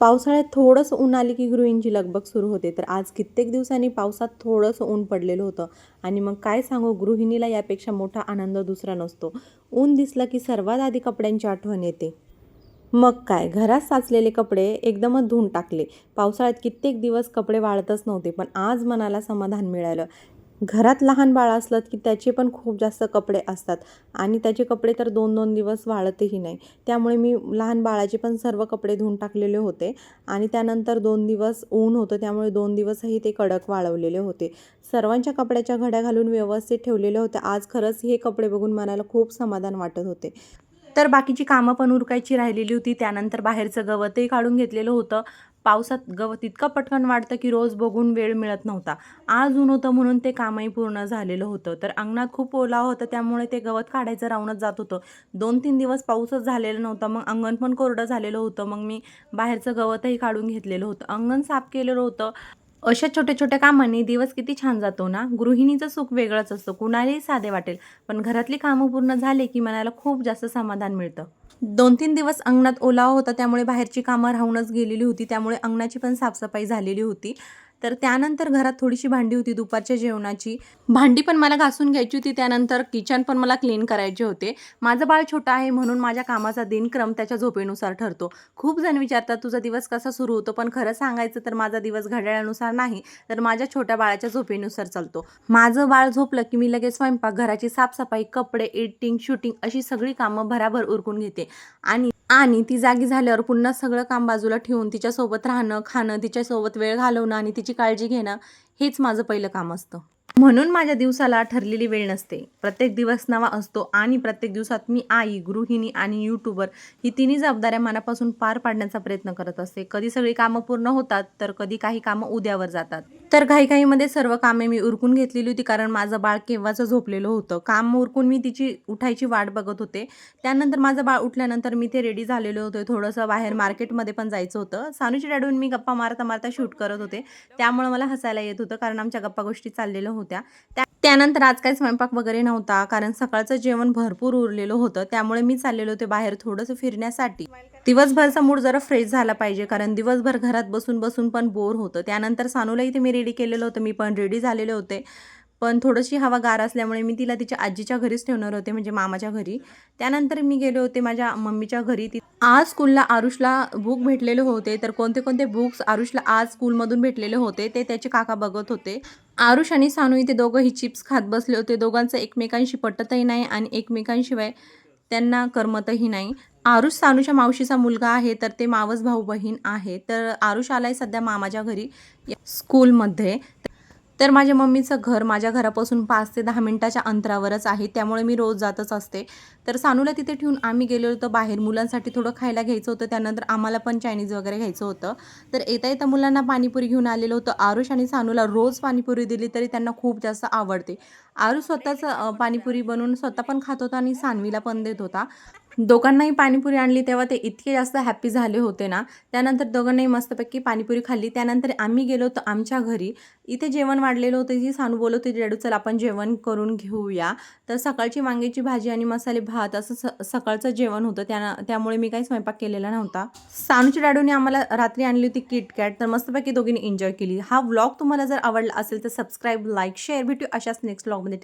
पावसाळ्यात थोडंसं ऊन आली की गृहींची लगबग सुरू होते. तर आज कित्येक दिवसांनी पावसात थोडंसं ऊन पडलेलं होतं आणि मग काय सांगू, गृहिणीला यापेक्षा मोठा आनंद दुसरा नसतो. ऊन दिसलं की सर्वात आधी कपड्यांची आठवण येते. मग काय, घरात साचलेले कपडे एकदमच धुवून टाकले. पावसाळ्यात कित्येक दिवस कपडे वाळतच नव्हते, पण आज मनाला समाधान मिळालं. घरात लहान बाळ असलं की त्याचे पण खूप जास्त कपडे असतात आणि त्याचे कपडे तर 2-2 दिवस वाळतही नाही. त्यामुळे मी लहान बाळाचे पण सर्व कपडे धुवून टाकलेले होते आणि त्यानंतर 2 दिवस ऊन होतं, त्यामुळे 2 दिवसही ते कडक वाळवलेले होते. सर्वांच्या कपड्याच्या घड्या घालून व्यवस्थित ठेवलेले होते. आज खरंच हे कपडे बघून मनाला खूप समाधान वाटत होते. तर बाकीची कामं पण उरकायची राहिलेली होती. त्यानंतर बाहेरचं गवतही काढून घेतलेलं होतं. पावसात गवत इतकं पटकन वाढतं की रोज बघून वेळ मिळत नव्हता. आज ऊन होतं म्हणून ते कामही पूर्ण झालेलं होतं. तर अंगणात खूप ओलावा होता, त्यामुळे ते गवत काढायचं राहूनच जात होतं. 2-3 दिवस पाऊसच झालेला नव्हता. मग अंगण पण कोरडं झालेलं होतं. मग मी बाहेरचं गवतही काढून घेतलेलं होतं. अंगण साफ केलेलं होतं. अशा छोट्या-छोट्या कामांनी दिवस किती छान जातो ना. गृहिणीचं सुख वेगळंच असतं. कुणालाही साधे वाटेल, पण घरातली कामं पूर्ण झाले की मनाला खूप जास्त समाधान मिळतं. 2-3 दिवस अंगणात ओलावा होता, त्यामुळे बाहेरची कामं राहूनच गेलेली होती. त्यामुळे अंगणाची पण साफसफाई झालेली होती. तर त्यानंतर घरात थोडीशी भांडी होती दुपारच्या जेवणाची. भांडी पण मला घासून घ्यायची होती. त्यानंतर किचन पण मला क्लीन करायचे होते. माझं बाळ छोटं आहे म्हणून माझ्या कामाचा दिनक्रम त्याच्या झोपेनुसार ठरतो. खूप जण विचारतात, तुझा दिवस कसा सुरू होतो? पण खरं सांगायचं तर माझा दिवस घड्याळानुसार नाही, तर माझ्या छोट्या बाळाच्या झोपेनुसार चालतो. माझं बाळ झोपलं की मी लगेच स्वयंपाक, घराची साफसफाई, कपडे, एडिटिंग, शूटिंग अशी सगळी कामं भराभर उरकून घेते. आणि आणि ती जागी झाल्यावर पुन्हा सगळं काम बाजूला ठेवून तिच्यासोबत राहणं, खाणं, तिच्यासोबत वेळ घालवणं आणि तिची काळजी घेणं हेच माझं पहिलं काम असतं. म्हणून माझ्या दिवसाला ठरलेली वेळ नसते. प्रत्येक दिवस नवा असतो आणि प्रत्येक दिवसात मी आई, गृहिणी आणि यूट्यूबर ही तिन्ही जबाबदाऱ्या मनापासून पार पाडण्याचा प्रयत्न करत असते. कधी सगळी कामं पूर्ण होतात, तर कधी काही कामं उद्यावर जातात. तर घाईघाईमध्ये सर्व कामे मी उरकून घेतलेली होती, कारण माझं बाळ केव्हाचं झोपलेलं होतं. काम उरकून मी तिची उठायची वाट बघत होते. त्यानंतर माझं बाळ उठल्यानंतर मी ते रेडी झालेले होते. थोडंसं बाहेर मार्केटमध्ये पण जायचं होतं. सानूच्या डॅडून मी गप्पा मारता-मारता शूट करत होते. त्यामुळे मला हसायला येत होतं, कारण आमच्या गप्पा गोष्टी चाललेल्या होत्या. त्यानंतर आज काही स्वयंपाक वगैरे नव्हता, कारण सकाळचं जेवण भरपूर उरलेलं होतं. त्यामुळे मी चाललेले होते बाहेर थोडंसं फिरण्यासाठी. दिवसभरचा मूड जरा फ्रेश झाला पाहिजे, कारण दिवसभर घरात बसून-बसून पण बोर होतं. त्यानंतर सानूला इथे मी रेडी केलेलं होतं. मी पण रेडी झालेले होते. पण थोडीशी हवा गार असल्यामुळे मी तिला तिच्या आजीच्या घरीच ठेवणार होते, म्हणजे मामाच्या घरी. त्यानंतर मी गेले होते माझ्या मम्मीच्या घरी. आज स्कूलला आरुषला बुक भेटलेले होते. तर कोणते-कोणते बुक्स आरुषला आज स्कूलमधून भेटलेले होते, ते त्याचे काका बघत होते. आरुष आणि सानू इथे दोघंही चिप्स खात बसले होते. दोघांचं एकमेकांशी पटतही नाही आणि एकमेकांशिवाय त्यांना करमतही नाही. आरुष सानूच्या मावशीचा मुलगा आहे, तर ते मावस भाऊ-बहीण आहे. तर आरुष आलाय सध्या मामाच्या घरी स्कूलमध्ये. तर माझ्या मम्मीचं घर माझ्या घरापासून 5 ते 10 मिनिटाच्या अंतरावरच आहे, त्यामुळे मी रोज जातच असते. तर सानूला तिथे ठेवून आम्ही गेलो होतो बाहेर. मुलांसाठी थोडं खायला घ्यायचं होतं, त्यानंतर आम्हाला पण चायनीज वगैरे घ्यायचं होतं. तर येता-येता मुलांना पाणीपुरी घेऊन आलेलं होतं. आरुष आणि सानूला रोज पाणीपुरी दिली तरी त्यांना खूप जास्त आवडते. आरुष स्वतःच पाणीपुरी बनवून स्वतः पण खात होता आणि सानवीला पण देत होता. दोघांनाही पाणीपुरी आणली तेव्हा ते इतके जास्त हॅपी झाले होते ना. त्यानंतर दोघांनाही मस्तपैकी पाणीपुरी खाल्ली. त्यानंतर आम्ही गेलो होतो आमच्या घरी. इथे जेवण वाढलेलं होतं. ती सानू बोलत होती, "डॅडू चल आपण जेवण करून घेऊया." तर सकाळची वांग्याची भाजी आणि मसाले भात असं सकाळचं जेवण होतं. त्यामुळे मी काही स्वयंपाक केलेला नव्हता. सानूच्या डॅडूने आम्हाला रात्री आणली होती KitKat. तर मस्तपैकी दोघींनी एन्जॉय केली. हा व्लॉग तुम्हाला जर आवडला असेल तर सबस्क्राईब, लाईक, शेअर. भेटू अशाच नेक्स्ट व्लॉगमध्ये.